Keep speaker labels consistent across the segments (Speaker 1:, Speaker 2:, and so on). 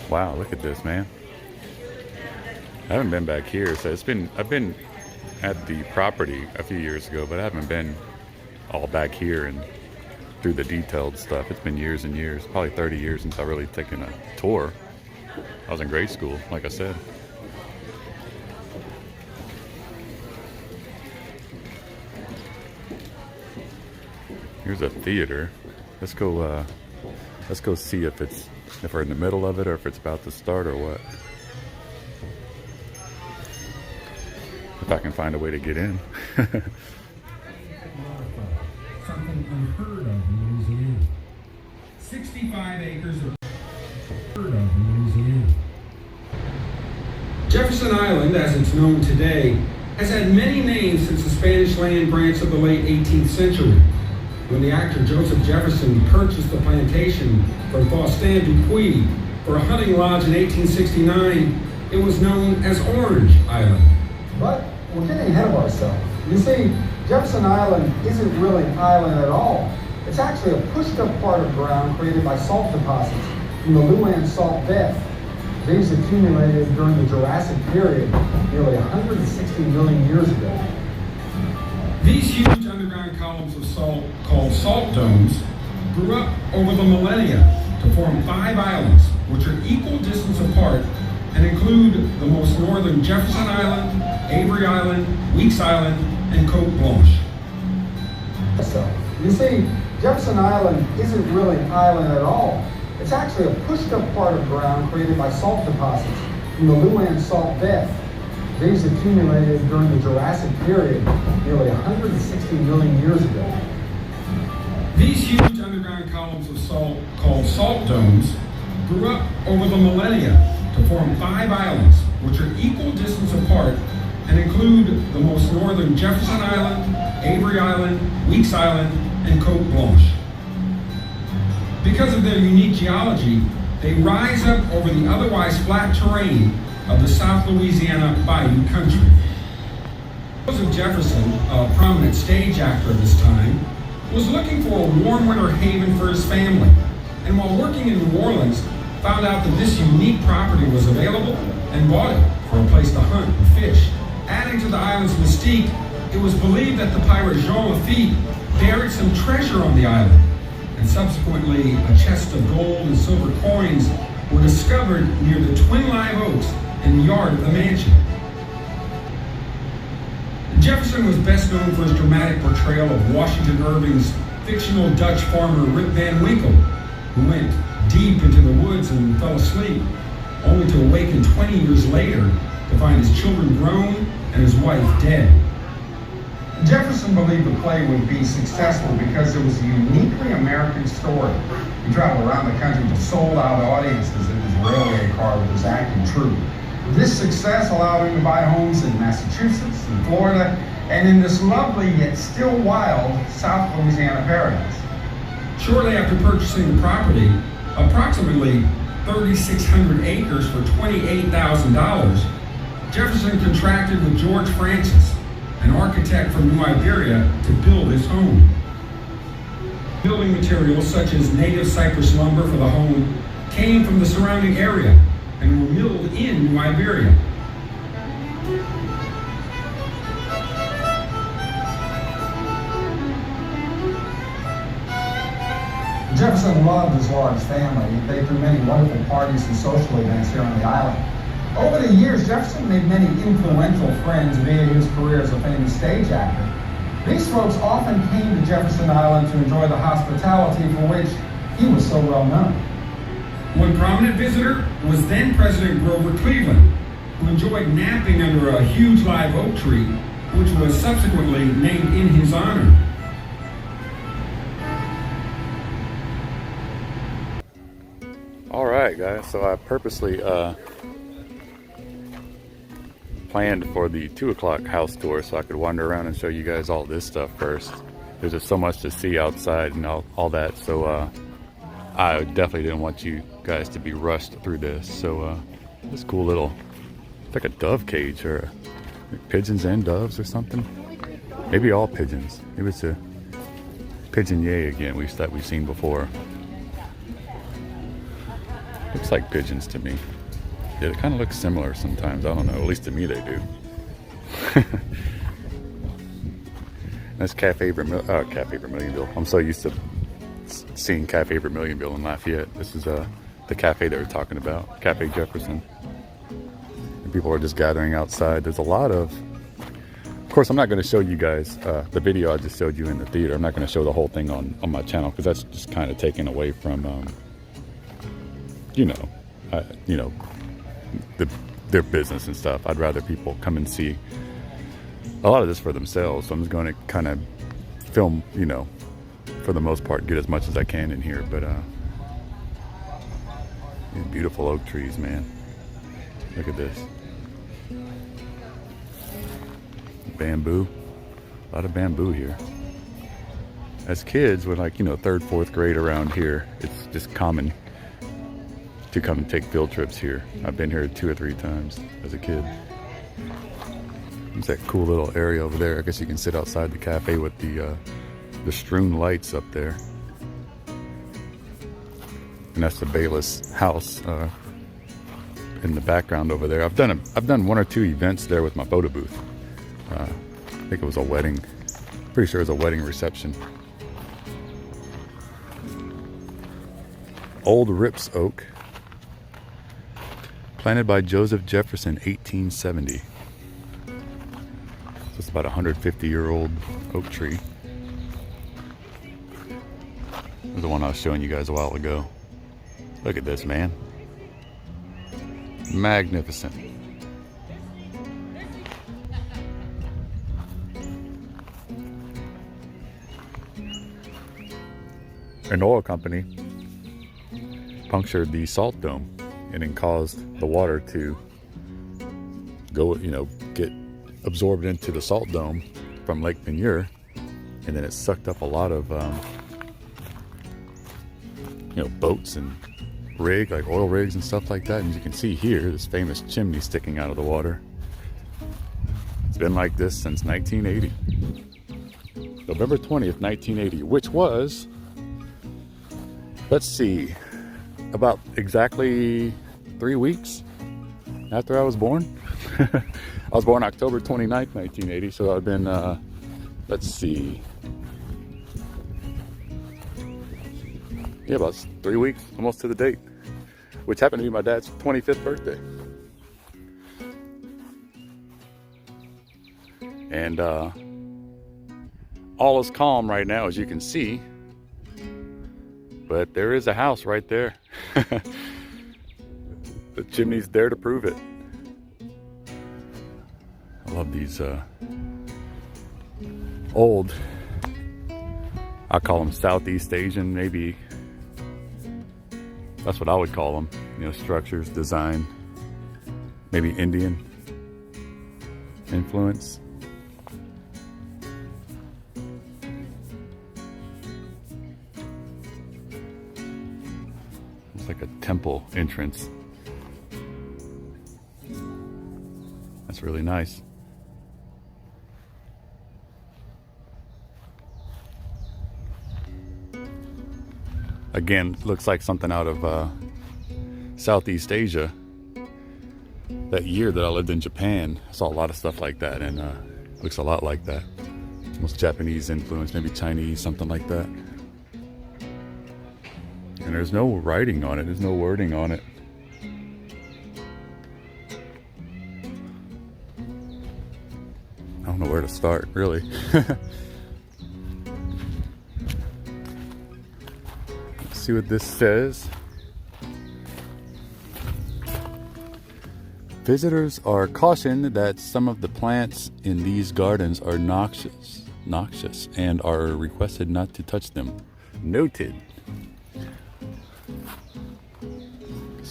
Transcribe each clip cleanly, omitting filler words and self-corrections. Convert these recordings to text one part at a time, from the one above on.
Speaker 1: Wow, look at this, man. I haven't been back here, so I've been at the property a few years ago, but I haven't been all back here and through the detailed stuff. It's been years and years, probably 30 years since I've really taken a tour. I was in grade school, like I said. Here's a theater. Let's go see if we're in the middle of it or if it's about to start or what. If I can find a way to get in.
Speaker 2: Something unheard of in Louisiana. 65 acres of unheard of in Louisiana. Jefferson Island, as it's known today, has had many names since the Spanish land grants of the late 18th century. When the actor Joseph Jefferson purchased the plantation from Faustin Dupuis for a hunting lodge in 1869, it was known as Orange Island.
Speaker 3: But we're getting ahead of ourselves. You see, Jefferson Island isn't really an island at all. It's actually a pushed-up part of ground created by salt deposits from the Luan salt bed. These accumulated during the Jurassic period, nearly 160 million years ago.
Speaker 2: These huge underground columns of salt, called salt domes, grew up over the millennia to form 5 islands, which are equal distance apart and include the most northern Jefferson Island, Avery Island, Weeks Island, and Cote Blanche.
Speaker 3: So, you see, Jefferson Island isn't really an island at all. It's actually a pushed-up part of ground created by salt deposits from the Luan salt bed. These accumulated during the Jurassic period, nearly 160 million years ago.
Speaker 2: These huge underground columns of salt, called salt domes, grew up over the millennia to form 5 islands, which are equal distance apart and include the most northern Jefferson Island, Avery Island, Weeks Island, and Cote Blanche. Because of their unique geology, they rise up over the otherwise flat terrain of the South Louisiana Bayou country. Joseph Jefferson, a prominent stage actor of his time, was looking for a warm winter haven for his family, and while working in New Orleans, found out that this unique property was available and bought it for a place to hunt and fish. Adding to the island's mystique, it was believed that the pirate Jean Lafitte buried some treasure on the island, and subsequently a chest of gold and silver coins were discovered near the twin live oaks in the yard of the mansion. Jefferson was best known for his dramatic portrayal of Washington Irving's fictional Dutch farmer Rip Van Winkle, who went deep into the woods and fell asleep, only to awaken 20 years later to find his children grown and his wife dead.
Speaker 3: Jefferson believed the play would be successful because it was a uniquely American story. He traveled around the country to sold-out audiences in his railway car with his acting troupe. This success allowed him to buy homes in Massachusetts and Florida, and in this lovely yet still wild South Louisiana paradise.
Speaker 2: Shortly after purchasing the property, approximately 3,600 acres for $28,000, Jefferson contracted with George Francis, an architect from New Iberia, to build his home. Building materials such as native cypress lumber for the home came from the surrounding area and were milled in New Iberia.
Speaker 3: Jefferson loved his large family. They threw many wonderful parties and social events here on the island. Over the years, Jefferson made many influential friends via his career as a famous stage actor. These folks often came to Jefferson Island to enjoy the hospitality for which he was so well known.
Speaker 2: One prominent visitor was then President Grover Cleveland, who enjoyed napping under a huge live oak tree, which was subsequently named in his honor.
Speaker 1: All right, guys. So I purposely planned for the 2 o'clock house tour so I could wander around and show you guys all this stuff first. There's just so much to see outside and all that. So I definitely didn't want you guys to be rushed through this. So this cool little, it's like a dove cage or pigeons and doves or something. Maybe all pigeons. Maybe it's a pigeon yay again that we've seen before. Looks like pigeons to me. Yeah, they kind of look similar sometimes. I don't know. At least to me they do. That's Cafe Vermilionville. I'm so used to seeing Cafe Vermilionville in Lafayette. This is the cafe they were talking about, Cafe Jefferson. And people are just gathering outside. There's a lot of course, I'm not going to show you guys the video I just showed you in the theater. I'm not going to show the whole thing on my channel because that's just kind of taken away from, their business and stuff. I'd rather people come and see a lot of this for themselves. So I'm just going to kind of film, for the most part, get as much as I can in here. But these beautiful oak trees, man. Look at this. Bamboo. A lot of bamboo here. As kids, when third, fourth grade around here, it's just common to come and take field trips here. I've been here 2 or 3 times as a kid. There's that cool little area over there. I guess you can sit outside the cafe with the strewn lights up there. And that's the Bayless house in the background over there. I've done 1 or 2 events there with my photo booth. I think it was a wedding. Pretty sure it was a wedding reception. Old Rips Oak. Planted by Joseph Jefferson, 1870. So it's about a 150-year-old oak tree. This is the one I was showing you guys a while ago. Look at this, man. Magnificent. An oil company punctured the salt dome and then caused the water to go, get absorbed into the salt dome from Lake Pinier, and then it sucked up a lot of, boats and like oil rigs and stuff like that. And you can see here, this famous chimney sticking out of the water. It's been like this since 1980. November 20th, 1980, which was, let's see, about exactly 3 weeks after I was born. I was born October 29th, 1980, so I've been, let's see, about 3 weeks, almost to the date, which happened to be my dad's 25th birthday. And all is calm right now, as you can see. But there is a house right there. The chimney's there to prove it. I love these old, I call them Southeast Asian, maybe that's what I would call them. Structures, design, maybe Indian influence. Like a temple entrance. That's really nice. Again, looks like something out of Southeast Asia. That year that I lived in Japan, I saw a lot of stuff like that, and looks a lot like that. Almost Japanese influence, maybe Chinese, something like that. And there's no writing on it. There's no wording on it. I don't know where to start, really. Let's see what this says. Visitors are cautioned that some of the plants in these gardens are noxious and are requested not to touch them. Noted.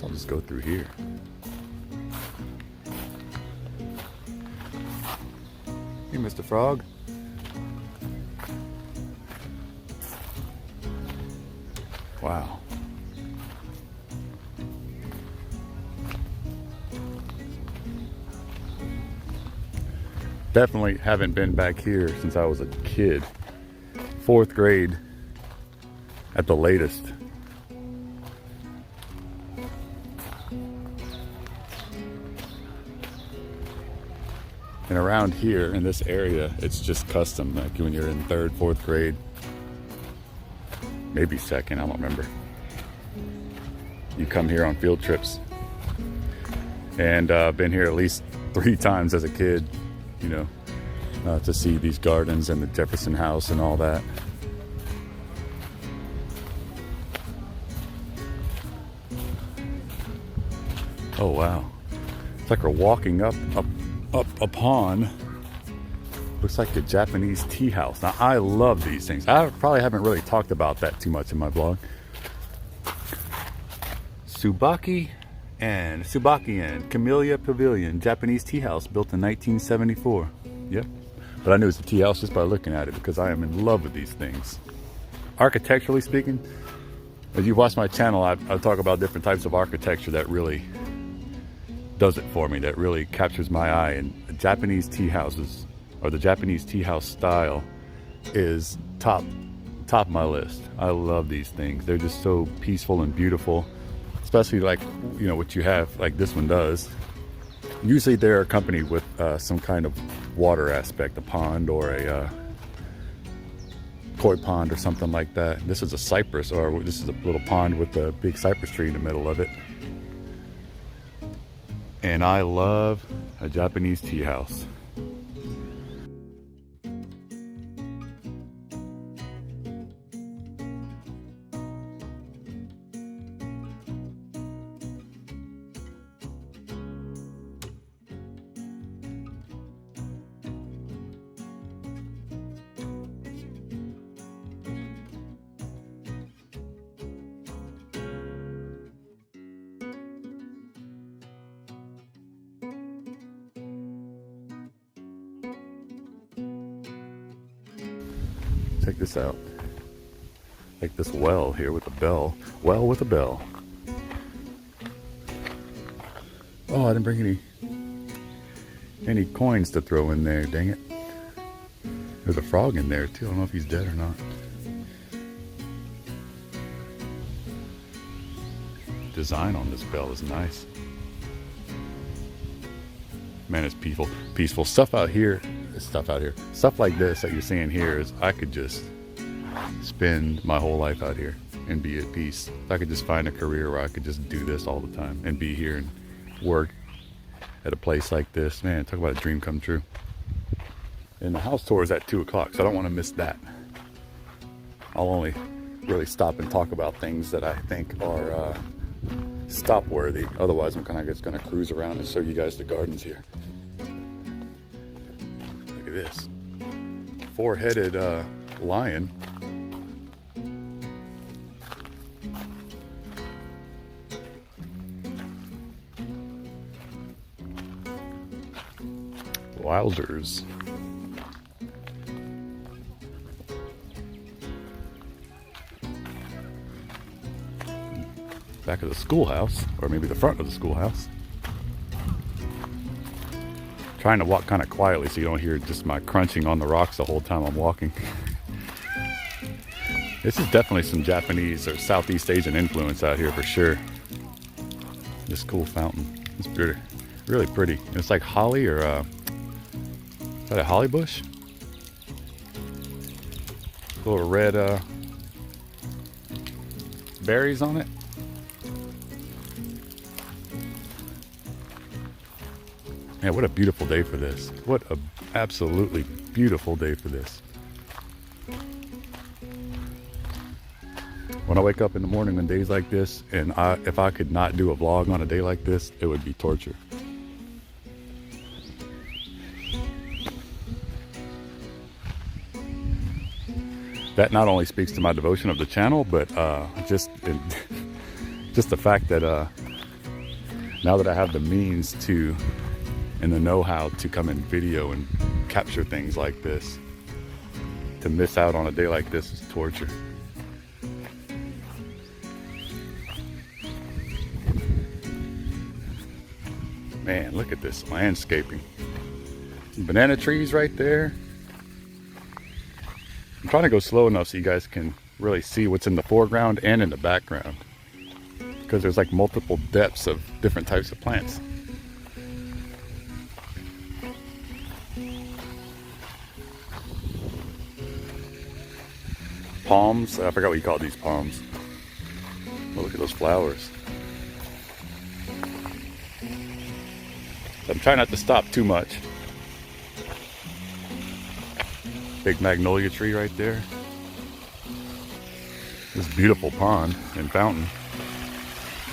Speaker 1: I'll just go through here. Hey, Mr. Frog. Wow. Definitely haven't been back here since I was a kid. 4th grade at the latest. And around here in this area, it's just custom. Like when you're in 3rd, 4th grade, maybe 2nd, I don't remember. You come here on field trips. And been here at least 3 times as a kid, you know, to see these gardens and the Jefferson house and all that. Oh wow, it's like we're walking up upon, looks like a Japanese tea house. Now I love these things. I probably haven't really talked about that too much in my blog. Tsubaki and Camellia Pavilion, Japanese tea house built in 1974. Yep, but I knew it was a tea house just by looking at it because I am in love with these things. Architecturally speaking, as you've watched my channel, I talk about different types of architecture that really does it for me, that really captures my eye. And Japanese tea houses, or the Japanese tea house style, is top of my list. I love these things. They're just so peaceful and beautiful, especially like, you know, what you have, like this one does. Usually they're accompanied with some kind of water aspect, a pond or a koi pond or something like that. This is a cypress, or this is a little pond with a big cypress tree in the middle of it. And I love a Japanese tea house. Check this out. Like this well here with a bell. Well with a bell. Oh, I didn't bring any coins to throw in there, dang it. There's a frog in there too. I don't know if he's dead or not. Design on this bell is nice. Man, it's peaceful. Stuff like this that you're seeing here is, I could just spend my whole life out here and be at peace. If I could just find a career where I could just do this all the time and be here and work at a place like this, man, talk about a dream come true. And the house tour is at 2 o'clock, so I don't want to miss that. I'll only really stop and talk about things that I think are stop worthy. Otherwise, I'm kind of just going to cruise around and show you guys the gardens here. Look at this 4-headed lion. Wowzers. Back of the schoolhouse, or maybe the front of the schoolhouse. Trying to walk kind of quietly so you don't hear just my crunching on the rocks the whole time I'm walking. This is definitely some Japanese or Southeast Asian influence out here for sure. This cool fountain. It's pretty, really pretty. It's like holly, or is that a holly bush? Little red berries on it. Man, what a beautiful day for this. What a absolutely beautiful day for this. When I wake up in the morning on days like this, and if I could not do a vlog on a day like this, it would be torture. That not only speaks to my devotion of the channel, but just the fact that now that I have the means to and the know-how to come in video and capture things like this, to miss out on a day like this is torture. Man, look at this landscaping. Some banana trees right there. I'm trying to go slow enough so you guys can really see what's in the foreground and in the background, because there's like multiple depths of different types of plants. palms. I forgot what you call these palms. Oh, look at those flowers. I'm trying not to stop too much. Big magnolia tree right there. This beautiful pond and fountain.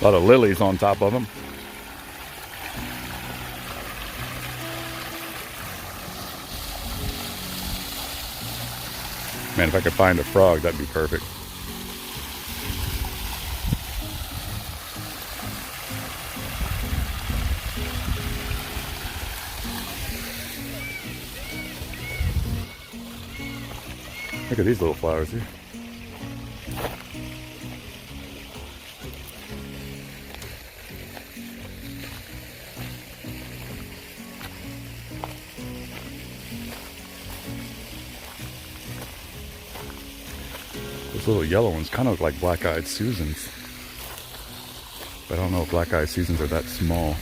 Speaker 1: A lot of lilies on top of them. Man, if I could find a frog, that'd be perfect. Look at these little flowers here. Those little yellow ones kind of look like black-eyed Susans. But I don't know if black-eyed Susans are that small.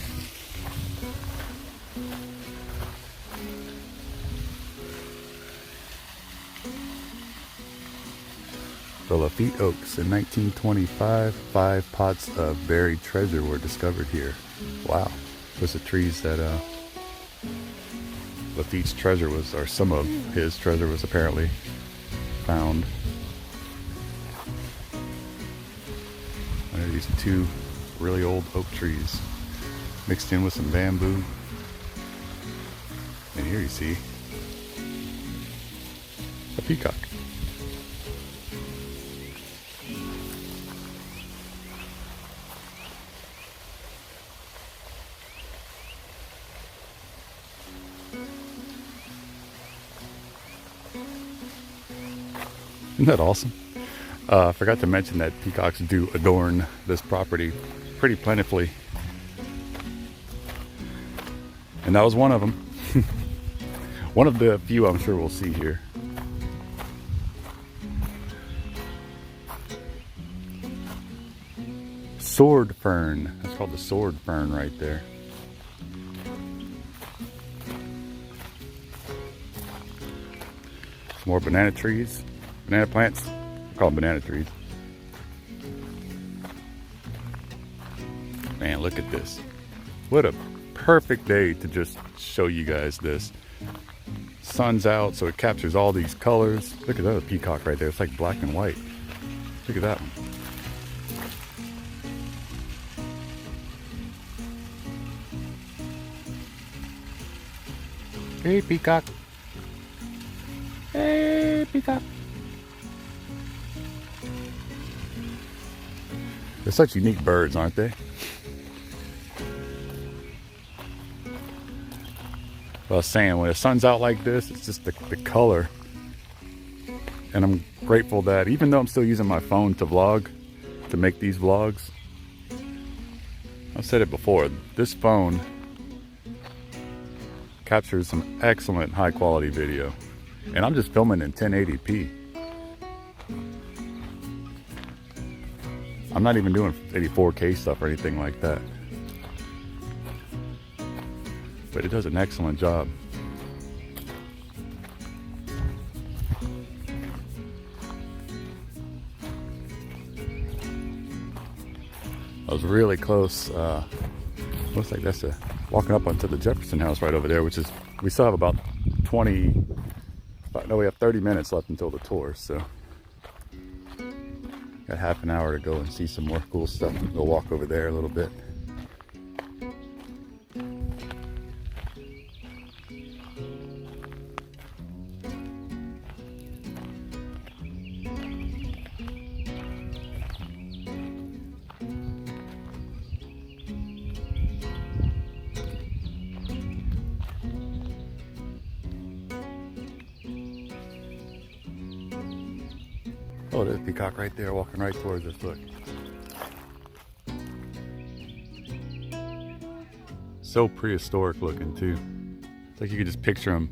Speaker 1: The Lafitte Oaks in 1925, 5 pots of buried treasure were discovered here. Wow. Those are trees that Lafitte's treasure was, or some of his treasure was apparently found. There are these 2 really old oak trees mixed in with some bamboo. And here you see a peacock. Isn't that awesome? I forgot to mention that peacocks do adorn this property pretty plentifully. And that was one of them. One of the few I'm sure we'll see here. Sword fern. That's called the sword fern right there. Some more banana trees. Banana plants. I call them banana trees. Man, look at this. What a perfect day to just show you guys this. Sun's out, so it captures all these colors. Look at that peacock right there. It's like black and white. Look at that one. Hey, peacock. Hey, peacock. They're such unique birds, aren't they? Well, I was saying, when the sun's out like this, it's just the color. And I'm grateful that, even though I'm still using my phone to vlog, to make these vlogs, I've said it before, this phone captures some excellent high quality video. And I'm just filming in 1080p. I'm not even doing any 4K stuff or anything like that. But it does an excellent job. I was really close. Looks like that's walking up onto the Jefferson house right over there, which is, we still have about 20, no, we have 30 minutes left until the tour, so. Got half an hour to go and see some more cool stuff. We'll walk over there a little bit. Oh, there's a peacock right there walking right towards us, look. So prehistoric looking too. It's like you could just picture him.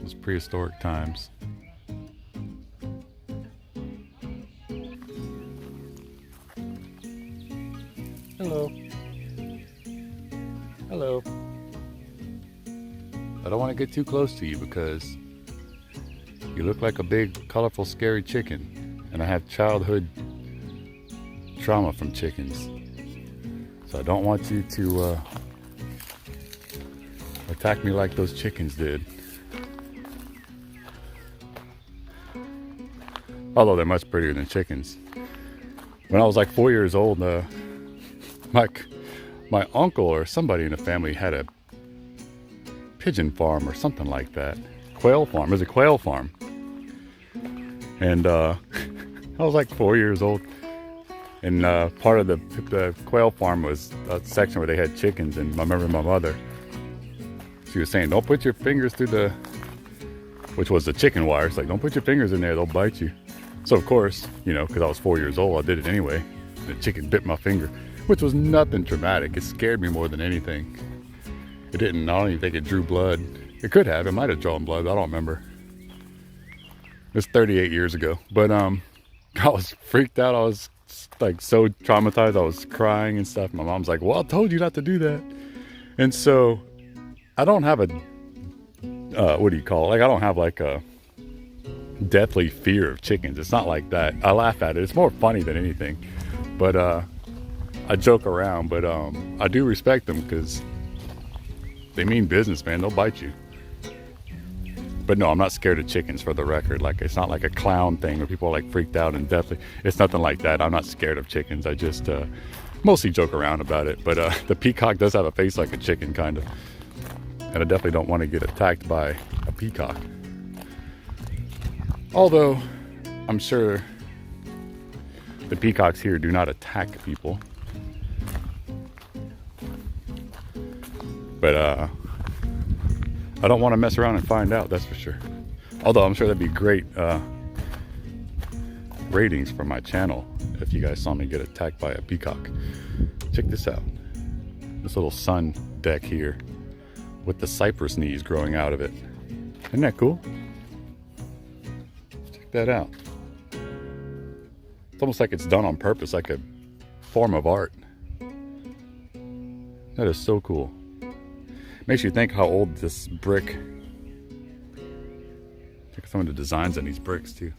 Speaker 1: Those prehistoric times. Hello. Hello. I don't want to get too close to you because You look like a big, colorful, scary chicken. And I have childhood trauma from chickens. So I don't want you to attack me like those chickens did. Although they're much prettier than chickens. When I was like 4 years old, my uncle or somebody in the family had a pigeon farm or something like that. Quail farm. It was a quail farm. And I was like 4 years old. And part of the quail farm was a section where they had chickens. And I remember my mother, she was saying, don't put your fingers through the, which was the chicken wire. It's like, don't put your fingers in there, they'll bite you. So of course, you know, because I was 4 years old, I did it anyway. The chicken bit my finger, which was nothing traumatic. It scared me more than anything. It didn't, I don't even think it drew blood. It could have, it might have drawn blood, I don't remember. It was 38 years ago. But I was freaked out. I was like so traumatized. I was crying and stuff. My mom's like, well, I told you not to do that. And so I don't have a, what do you call it? Like, I don't have like a deathly fear of chickens. It's not like that. I laugh at it. It's more funny than anything. But I joke around. But I do respect them because they mean business, man. They'll bite you. But no, I'm not scared of chickens, for the record. Like, it's not like a clown thing where people are like freaked out and deathly. It's nothing like that. I'm not scared of chickens. I just mostly joke around about it. But the peacock does have a face like a chicken, kind of. And I definitely don't want to get attacked by a peacock. Although, I'm sure the peacocks here do not attack people. But I don't want to mess around and find out, that's for sure. Although I'm sure that'd be great ratings for my channel if you guys saw me get attacked by a peacock. Check this out. This little sun deck here with the cypress knees growing out of it. Isn't that cool? Check that out. It's almost like it's done on purpose, like a form of art. That is so cool. Makes you think how old this brick. Check some of the designs on these bricks too.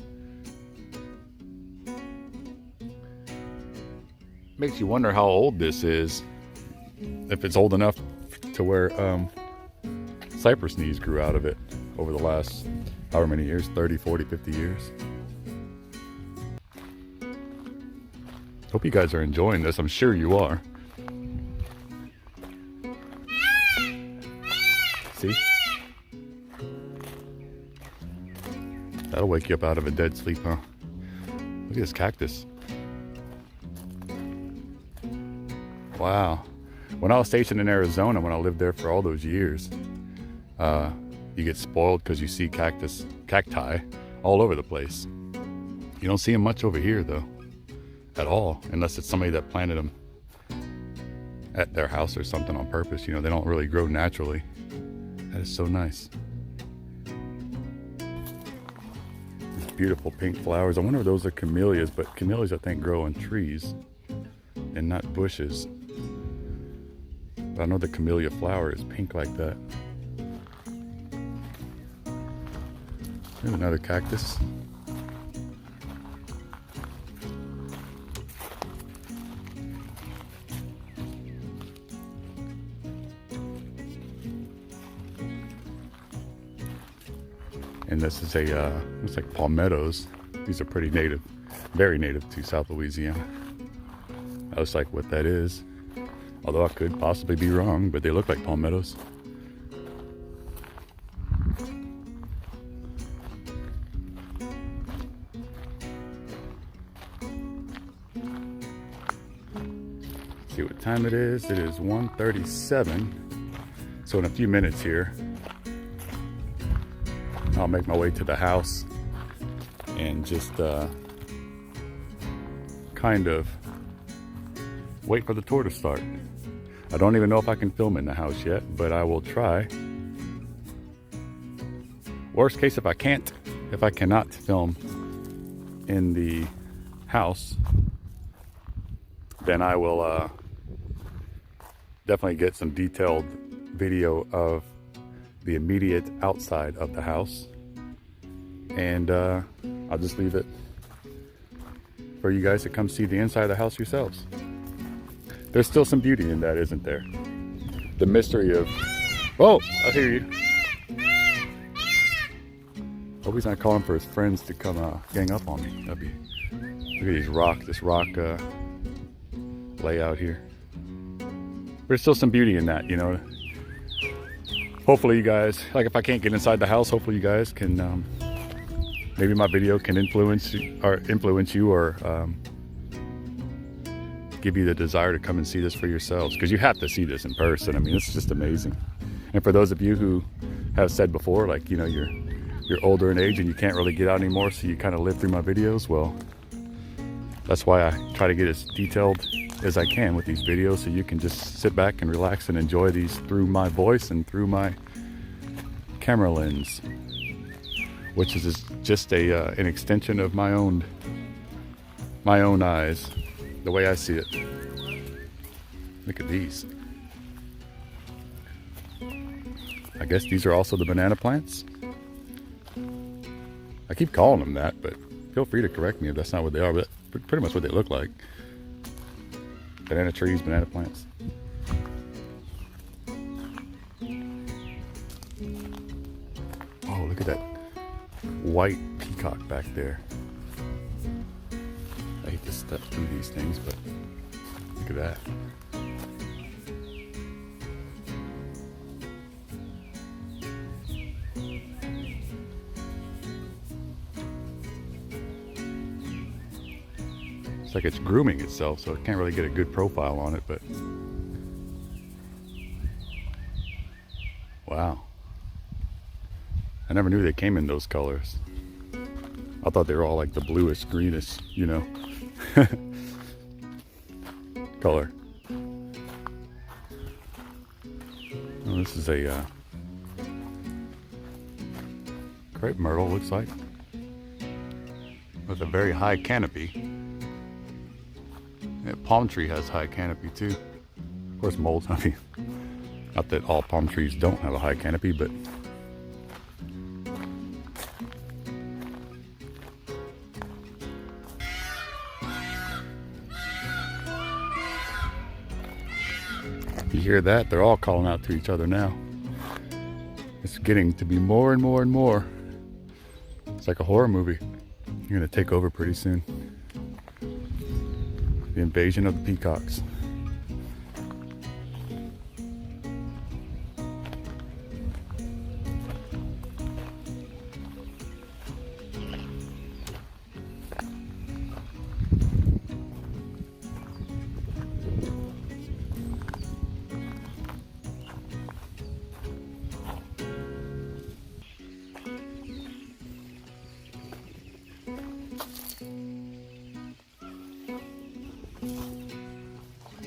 Speaker 1: Makes you wonder how old this is. If it's old enough to where cypress knees grew out of it over the last however many years, 30, 40, 50 years. Hope you guys are enjoying this. I'm sure you are. See? That'll wake you up out of a dead sleep, huh? Look at this cactus. Wow. When I was stationed in Arizona, when I lived there for all those years, you get spoiled because you see cacti all over the place. You don't see them much over here, though, at all, unless it's somebody that planted them at their house or something on purpose. You know, they don't really grow naturally. That is so nice. These beautiful pink flowers. I wonder if those are camellias, but camellias I think grow on trees and not bushes. But I know the camellia flower is pink like that. Here's another cactus. And this is a, looks like palmettos. These are pretty native, very native to South Louisiana. I was like, what that is. Although I could possibly be wrong, but they look like palmettos. See what time it is. It is 1:37. So in a few minutes here, I'll make my way to the house and just kind of wait for the tour to start. I don't even know if I can film in the house yet, but I will try. Worst case, if I cannot film in the house, then I will definitely get some detailed video of the immediate outside of the house and I'll just leave it for you guys to come see the inside of the house yourselves. There's still some beauty in that, isn't there? The mystery of... Oh, I hear you. Hope he's not calling for his friends to come gang up on me. That'd be... Look at this rock layout here. There's still some beauty in that, you know. Hopefully you guys, like if I can't get inside the house, hopefully you guys can, maybe my video can influence you or give you the desire to come and see this for yourselves, because you have to see this in person. I mean, it's just amazing. And for those of you who have said before, like, you know, you're older in age and you can't really get out anymore, so you kind of live through my videos. Well, that's why I try to get as detailed as I can with these videos, so you can just sit back and relax and enjoy these through my voice and through my camera lens, which is just an extension of my own eyes, the way I see it. Look at these. I guess these are also the banana plants. I keep calling them that, but feel free to correct me if that's not what they are, but that's pretty much what they look like. Banana trees, banana plants. Oh, look at that white peacock back there. I hate to step through these things, but look at that. It's like it's grooming itself, so I can't really get a good profile on it, but wow. I never knew they came in those colors. I thought they were all like the bluish, greenish, you know, color. Oh, this is a crepe myrtle, looks like, with a very high canopy. Yeah, palm tree has high canopy too. Of course, mold. I mean, not that all palm trees don't have a high canopy, but you hear that? They're all calling out to each other now. It's getting to be more and more and more. It's like a horror movie. You're gonna take over pretty soon. The invasion of the peacocks.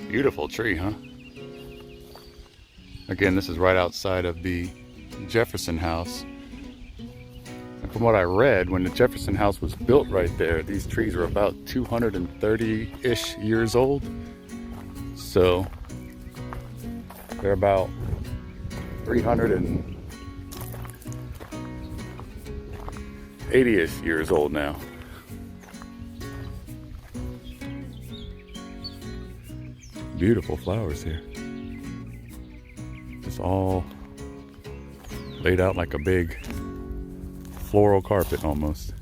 Speaker 1: Beautiful tree, huh? Again, this is right outside of the Jefferson house. And from what I read, when the Jefferson house was built right there, these trees were about 230-ish years old. So they're about 380-ish years old now. Beautiful flowers here. Just all laid out like a big floral carpet almost.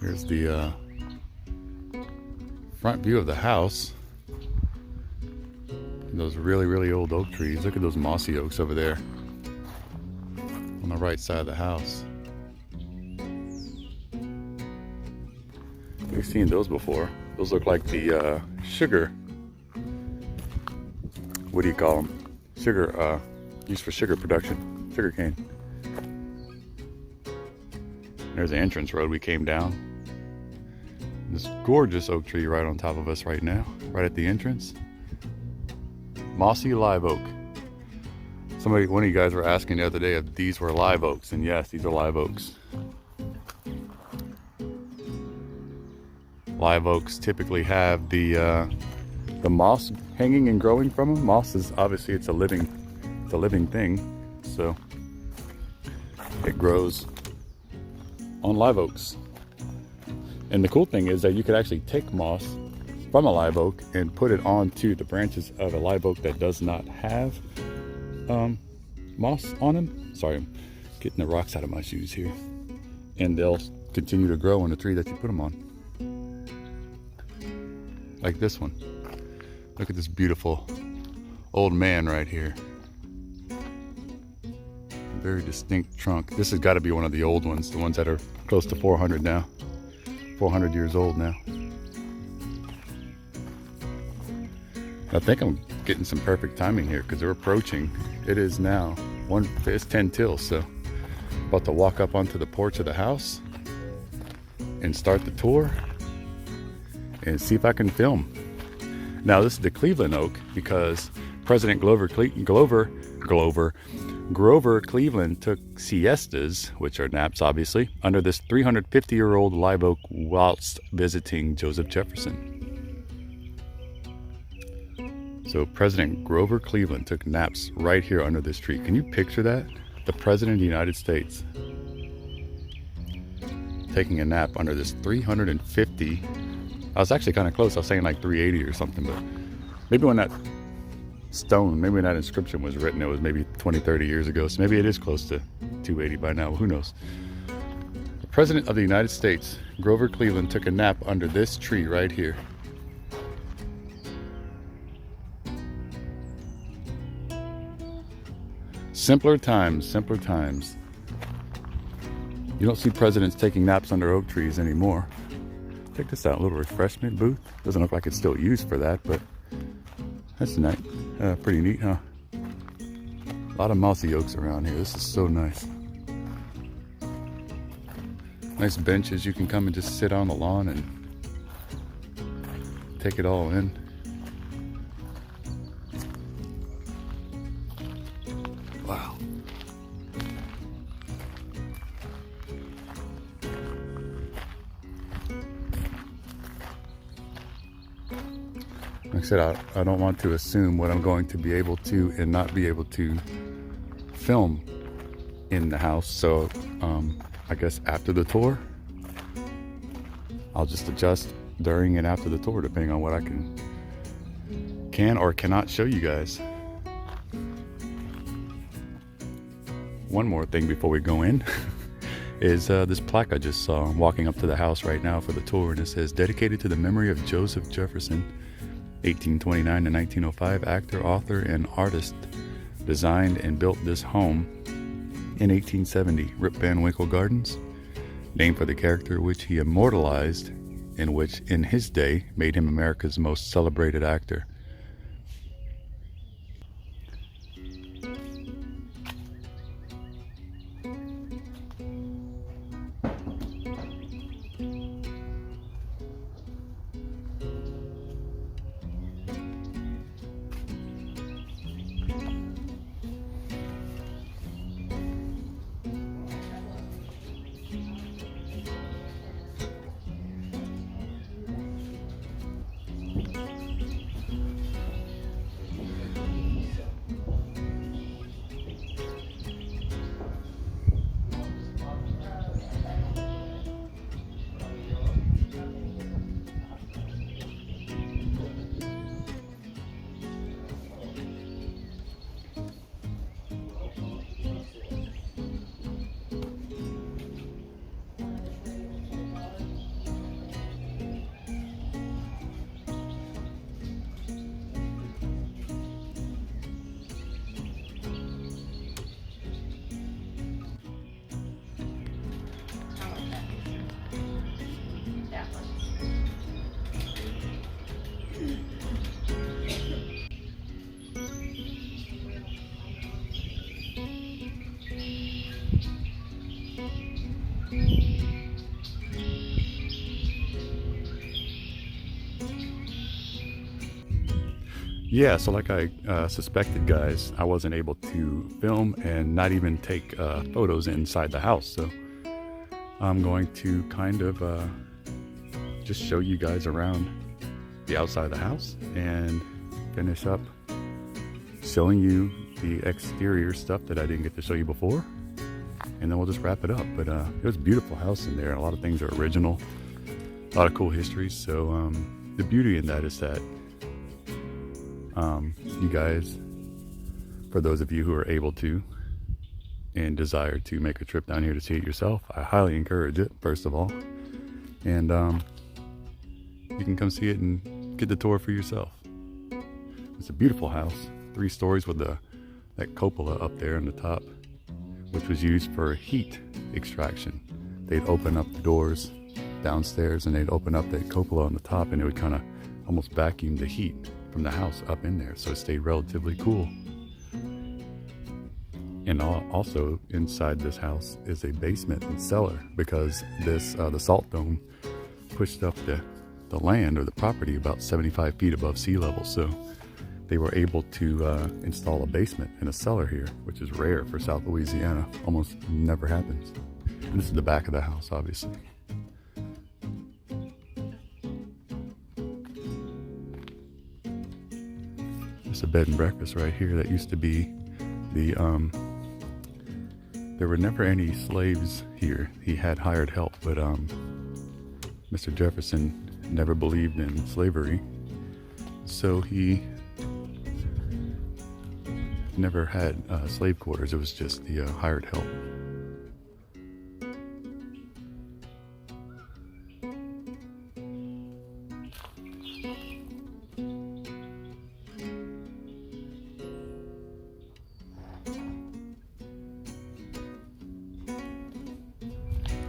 Speaker 1: Here's the front view of the house. Those really, really old oak trees. Look at those mossy oaks over there on the right side of the house. We've seen those before. Those look like the sugar, what do you call them? Sugar, used for sugar production, sugar cane. There's the entrance road we came down. This gorgeous oak tree right on top of us right now, right at the entrance. Mossy live oak. One of you guys were asking the other day if these were live oaks, and yes, these are live oaks. Live oaks typically have the the moss hanging and growing from them. Moss is obviously it's a living thing, so it grows on live oaks. And the cool thing is that you could actually take moss from a live oak and put it onto the branches of a live oak that does not have moss on them. Sorry, I'm getting the rocks out of my shoes here. And they'll continue to grow on the tree that you put them on. Like this one. Look at this beautiful old man right here. Very distinct trunk. This has got to be one of the old ones, the ones that are close to 400 now. 400 years old now. I think I'm getting some perfect timing here because they're approaching. It is now it's 10 till, so about to walk up onto the porch of the house and start the tour and see if I can film. Now this is the Cleveland oak because President Grover Cleveland took siestas, which are naps obviously, under this 350-year-old live oak whilst visiting Joseph Jefferson. So President Grover Cleveland took naps right here under this tree. Can you picture that? The President of the United States taking a nap under this 350. I was actually kind of close. I was saying like 380 or something, but maybe when that inscription was written, it was maybe 20, 30 years ago. So maybe it is close to 280 by now. Who knows? The President of the United States, Grover Cleveland, took a nap under this tree right here. Simpler times, simpler times. You don't see presidents taking naps under oak trees anymore. Check this out, a little refreshment booth. Doesn't look like it's still used for that, but that's nice. Pretty neat, huh? A lot of mossy oaks around here. This is so nice. Nice benches. You can come and just sit on the lawn and take it all in. Wow. Like I said, I don't want to assume what I'm going to be able to and not be able to film in the house. So I guess after the tour, I'll just adjust during and after the tour, depending on what I can or cannot show you guys. One more thing before we go in is this plaque I just saw. I'm walking up to the house right now for the tour, and it says, dedicated to the memory of Joseph Jefferson, 1829 to 1905, actor, author, and artist, designed and built this home in 1870, Rip Van Winkle Gardens, named for the character which he immortalized and which in his day made him America's most celebrated actor. Yeah, so like I suspected, guys, I wasn't able to film and not even take photos inside the house. So I'm going to kind of just show you guys around the outside of the house and finish up showing you the exterior stuff that I didn't get to show you before, and then we'll just wrap it up. But it was a beautiful house in there. A lot of things are original, a lot of cool history. So the beauty in that is that you guys, for those of you who are able to and desire to make a trip down here to see it yourself, I highly encourage it, first of all. And you can come see it and get the tour for yourself. It's a beautiful house, 3 stories with that cupola up there on the top, which was used for heat extraction. They'd open up the doors downstairs and they'd open up that cupola on the top, and it would kind of almost vacuum the heat from the house up in there, so it stayed relatively cool. And also inside this house is a basement and cellar, because this the salt dome pushed up the land or the property about 75 feet above sea level, so they were able to install a basement and a cellar here, which is rare for South Louisiana. Almost never happens. And this is the back of the house, obviously. There's a bed and breakfast right here that used to be the there were never any slaves here. He had hired help, but Mr. Jefferson never believed in slavery, so he never had slave quarters. It was just the hired help.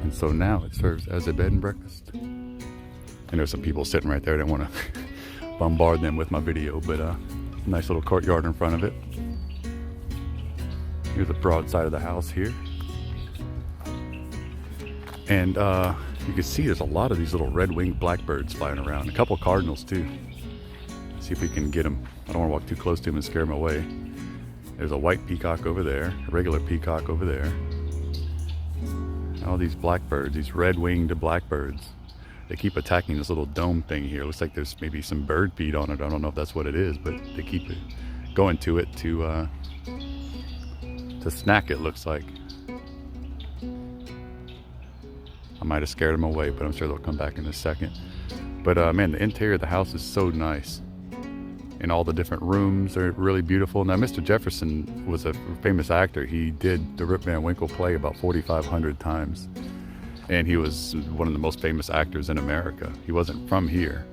Speaker 1: And so now it serves as a bed and breakfast. And there's some people sitting right there. I didn't want to bombard them with my video, but nice little courtyard in front of it. Here's the broad side of the house here. And you can see there's a lot of these little red-winged blackbirds flying around. A couple cardinals too. See if we can get them. I don't want to walk too close to them and scare them away. There's a white peacock over there, a regular peacock over there. All these blackbirds, these red-winged blackbirds. They keep attacking this little dome thing here. It looks like there's maybe some bird feed on it. I don't know if that's what it is, but they keep going to it to snack, it looks like. I might have scared them away, but I'm sure they'll come back in a second. But man, the interior of the house is so nice. And all the different rooms are really beautiful. Now, Mr. Jefferson was a famous actor. He did the Rip Van Winkle play about 4,500 times. And he was one of the most famous actors in America. He wasn't from here.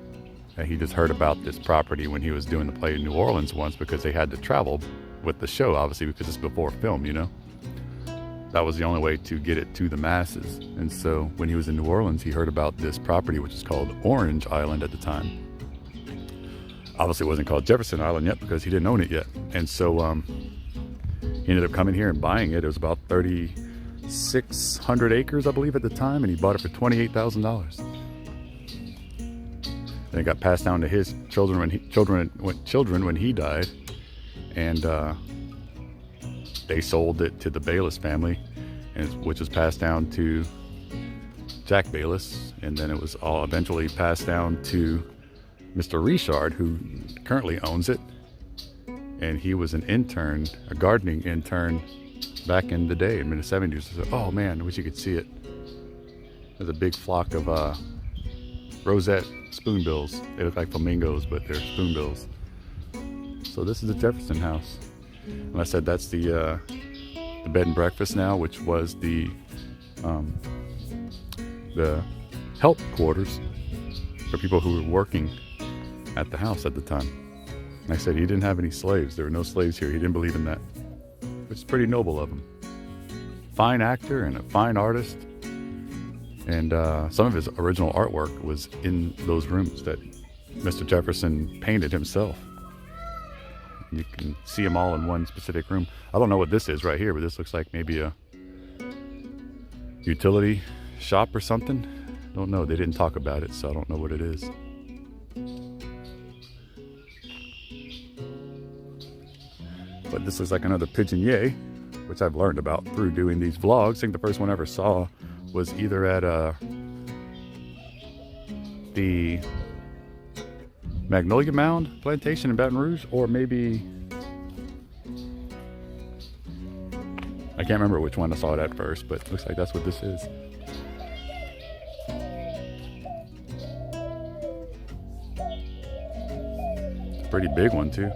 Speaker 1: He just heard about this property when he was doing the play in New Orleans once, because they had to travel with the show, obviously, because it's before film, you know. That was the only way to get it to the masses. And so when he was in New Orleans, he heard about this property, which is called Orange Island at the time. Obviously it wasn't called Jefferson Island yet, because he didn't own it yet. And so he ended up coming here and buying it. It was about 3,600 acres, I believe, at the time, and he bought it for $28,000. Then it got passed down to his children when he died, and they sold it to the Bayless family, which was passed down to Jack Bayless, and then it was all eventually passed down to Mr. Richard, who currently owns it. And he was an intern, a gardening intern, back in the day, in the 70s. So, oh man, I wish you could see it. There's a big flock of rosette spoonbills. They look like flamingos, but they're spoonbills. So this is the Jefferson house. And I said that's the bed and breakfast now, which was the help quarters for people who were working at the house at the time. And I said he didn't have any slaves. There were no slaves here. He didn't believe in that, which is pretty noble of him. Fine actor and a fine artist. And some of his original artwork was in those rooms that Mr. Jefferson painted himself. You can see them all in one specific room. I don't know what this is right here, but this looks like maybe a utility shop or something. I don't know. They didn't talk about it, so I don't know what it is. But this looks like another pigeonier, which I've learned about through doing these vlogs. I think the first one I ever saw was either at the Magnolia Mound Plantation in Baton Rouge, or maybe I can't remember which one I saw it at first, but it looks like that's what this is. It's a pretty big one too.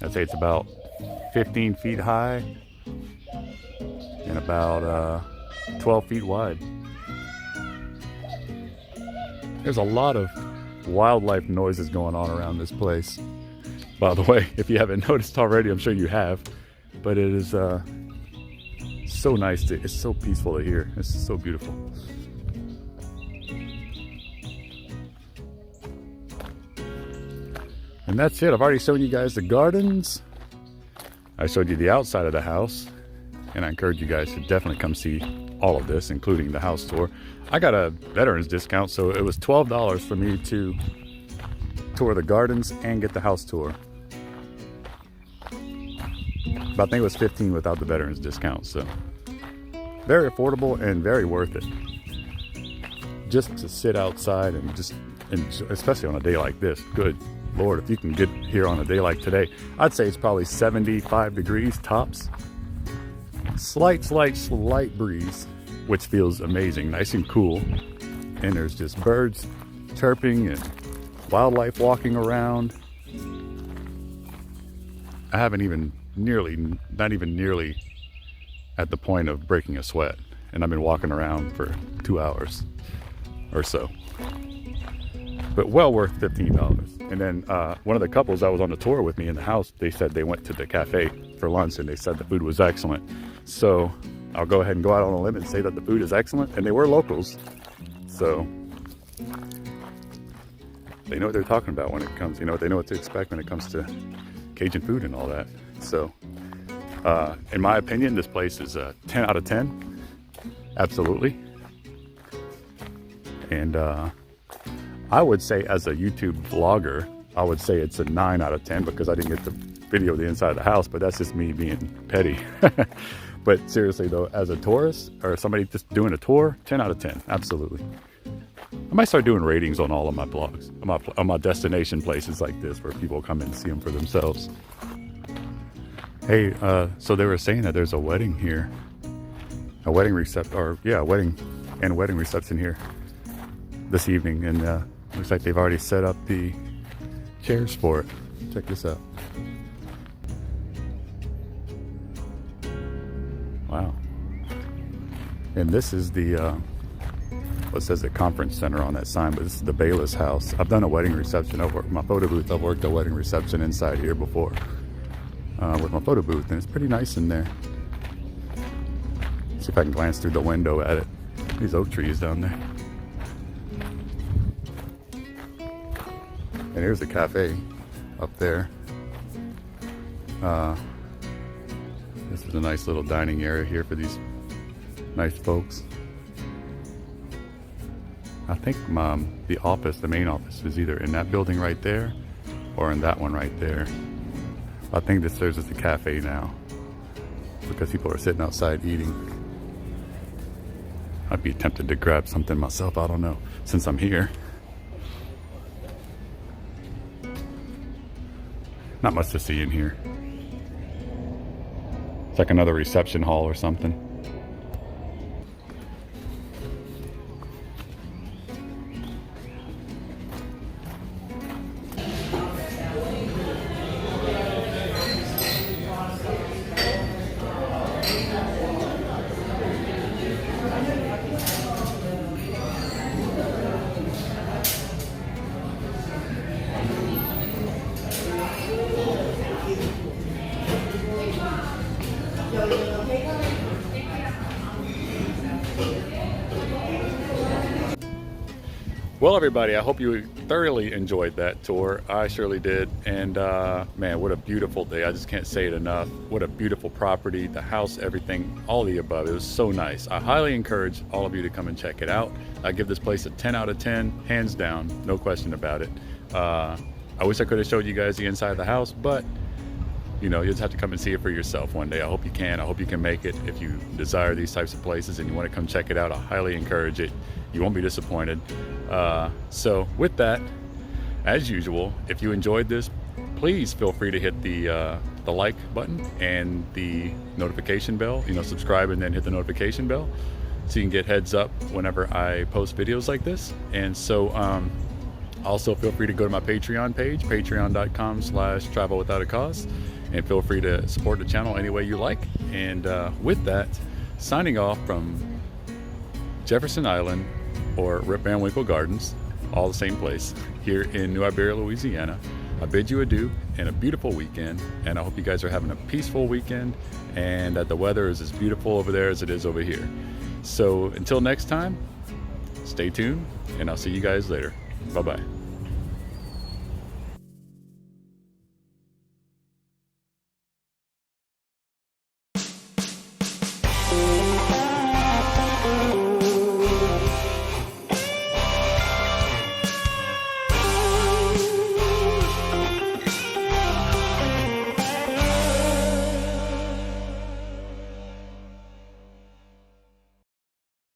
Speaker 1: I'd say it's about 15 feet high and about 12 feet wide. There's a lot of wildlife noises going on around this place. By the way, if you haven't noticed already, I'm sure you have, but it is so nice it's so peaceful to hear. It's so beautiful. And that's it. I've already shown you guys the gardens. I showed you the outside of the house, and I encourage you guys to definitely come see all of this, including the house tour. I got a veterans discount, so it was $12 for me to tour the gardens and get the house tour. But I think it was $15 without the veterans discount, so very affordable and very worth it. Just to sit outside and just enjoy, especially on a day like this. Good Lord, if you can get here on a day like today, I'd say it's probably 75 degrees tops. Slight breeze, which feels amazing, nice and cool. And there's just birds chirping and wildlife walking around. I haven't even not even nearly at the point of breaking a sweat. And I've been walking around for 2 hours or so. But well worth $15. And then one of the couples that was on the tour with me in the house, they said they went to the cafe for lunch and they said the food was excellent. So I'll go ahead and go out on a limb and say that the food is excellent, and they were locals. So they know what they're talking about when it comes, they know what to expect when it comes to Cajun food and all that. So in my opinion, this place is a 10 out of 10. Absolutely. And I would say, as a YouTube vlogger, I would say it's a 9 out of 10 because I didn't get to video the inside of the house, but that's just me being petty. But seriously though, as a tourist or somebody just doing a tour, 10 out of 10, absolutely. I might start doing ratings on all of my blogs, on my destination places like this where people come in and see them for themselves. Hey, so they were saying that there's a wedding here, a wedding reception here this evening, and looks like they've already set up the chairs for it. Check this out. Wow. And this is the what says the conference center on that sign, but this is the Bayless house. I've done a wedding reception. I've worked my photo booth. I've worked a wedding reception inside here before with my photo booth, and it's pretty nice in there. See if I can glance through the window at it. These oak trees down there. And here's the cafe up there. This is a nice little dining area here for these nice folks. I think the main office is either in that building right there or in that one right there. I think this serves as the cafe now because people are sitting outside eating. I'd be tempted to grab something myself, I don't know, since I'm here. Not much to see in here. It's like another reception hall or something. Well, everybody, I hope you thoroughly enjoyed that tour. I surely did. And man, what a beautiful day. I just can't say it enough. What a beautiful property, the house, everything, all the above. It was so nice. I highly encourage all of you to come and check it out. I give this place a 10 out of 10, hands down, no question about it. I wish I could have showed you guys the inside of the house, but you know, you just have to come and see it for yourself one day. I hope you can. I hope you can make it. If you desire these types of places and you want to come check it out, I highly encourage it. You won't be disappointed. So with that, as usual, if you enjoyed this, please feel free to hit the like button and the notification bell. Subscribe and then hit the notification bell so you can get heads up whenever I post videos like this. And so also feel free to go to my Patreon page, patreon.com/travelwithoutacause, and feel free to support the channel any way you like. And with that, signing off from Jefferson Island, or Rip Van Winkle Gardens, all the same place, here in New Iberia, Louisiana. I bid you adieu and a beautiful weekend, and I hope you guys are having a peaceful weekend and that the weather is as beautiful over there as it is over here. So until next time, stay tuned, and I'll see you guys later. Bye-bye.